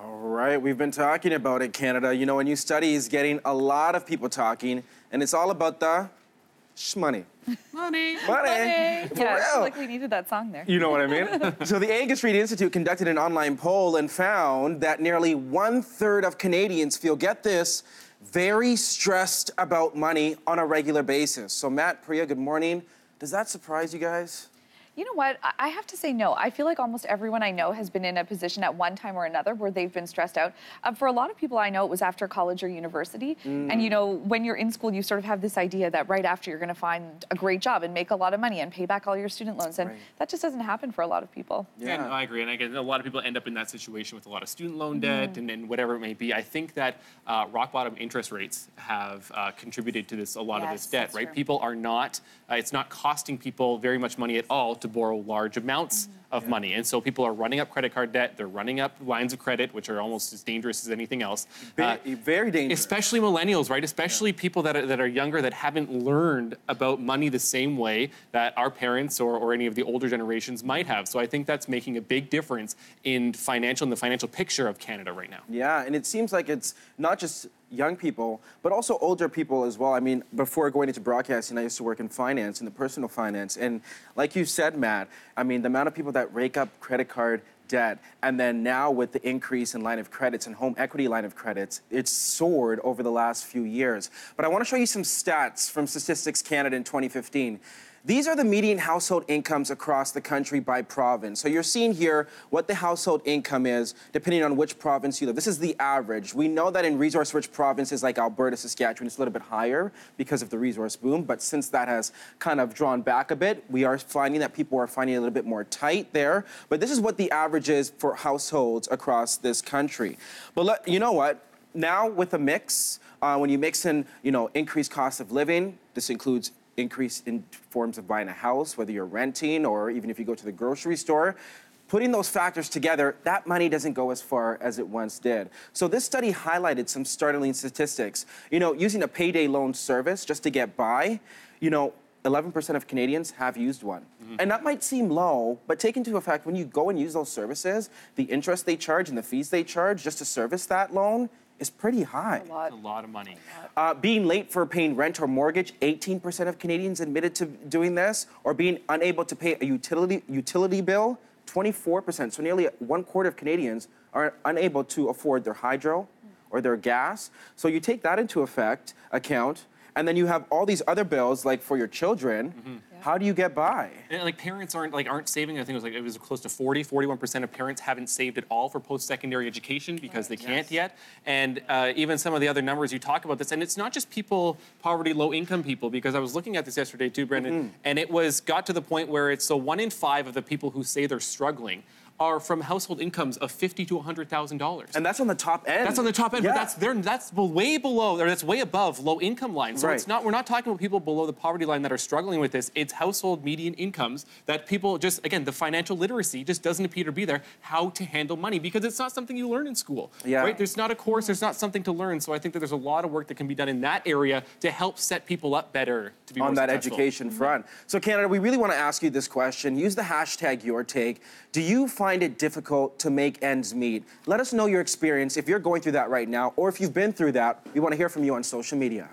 All right, we've been talking about it, Canada. You know, a new study is getting a lot of people talking, and it's all about the shmoney. Money. Money. For Yeah, I real. feel like we needed that song there. You know what I mean? So the Angus Reid Institute conducted an online poll and found that nearly 1/3 of Canadians feel, get this, very stressed about money on a regular basis. So Matt, Priya, good morning. Does that surprise you guys? You know what? I have to say no. I feel like almost everyone I know has been in a position at one time or another where they've been stressed out. For a lot of people I know, it was after college or university. And you know, when you're in school, you sort of have this idea that right after you're going to find a great job and make a lot of money and pay back all your student loans. And that just doesn't happen for a lot of people. Yeah, no, I agree. And again, a lot of people end up in that situation with a lot of student loan debt and whatever it may be. I think that rock bottom interest rates have contributed to this, a lot of this debt, right? True. People are not, it's not costing people very much money at all to borrow large amounts of money. And so people are running up credit card debt, they're running up lines of credit, which are almost as dangerous as anything else. Very dangerous. Especially millennials, right? Especially people that are younger that haven't learned about money the same way that our parents or any of the older generations might have. So I think that's making a big difference in the financial picture of Canada right now. Yeah, and it seems like it's not just young people, but also older people as well. I mean, before going into broadcasting, I used to work in finance, in the personal finance. And like you said, Matt, I mean, the amount of people that rake up credit card debt, and then now with the increase in line of credits and home equity line of credits, it's soared over the last few years. But I want to show you some stats from Statistics Canada in 2015. These are the median household incomes across the country by province. So you're seeing here what the household income is depending on which province you live. This is the average. We know that in resource-rich provinces like Alberta, Saskatchewan, it's a little bit higher because of the resource boom. But since that has kind of drawn back a bit, we are finding that people are finding it a little bit more tight there. But this is what the average is for households across this country. But you know what? Now with a mix, when you mix in, increased cost of living, this includes increase in forms of buying a house, whether you're renting or even if you go to the grocery store. Putting those factors together, that money doesn't go as far as it once did. So this study highlighted some startling statistics. Using a payday loan service just to get by, 11% of Canadians have used one. And that might seem low, but take into effect when you go and use those services, the interest they charge and the fees they charge just to service that loan is pretty high. It's a lot of money. Being late for paying rent or mortgage, 18% of Canadians admitted to doing this, or being unable to pay a utility bill, 24%. So nearly 1/4 of Canadians are unable to afford their hydro or their gas. So you take that into account, and then you have all these other bills, like for your children. How do you get by? And like parents aren't saving. I think it was close to 41% of parents haven't saved at all for post-secondary education because they can't yet. And even some of the other numbers you talk about this, and it's not just people, poverty, low-income people, because I was looking at this yesterday too, Brendan, and it got to the point where it's 1 in 5 of the people who say they're struggling are from household incomes of $50,000 to $100,000. And that's on the top end. That's on the top end, but that's way below, or that's way above low income line. So we're not talking about people below the poverty line that are struggling with this. It's household median incomes that people just, again, the financial literacy just doesn't appear to be there, how to handle money, because it's not something you learn in school, right? There's not a course, there's not something to learn. So I think that there's a lot of work that can be done in that area to help set people up better to be more successful. On that education front. So Canada, we really want to ask you this question. Use the hashtag #YourTake. Do you find it difficult to make ends meet? Let us know your experience if you're going through that right now, or if you've been through that. We want to hear from you on social media.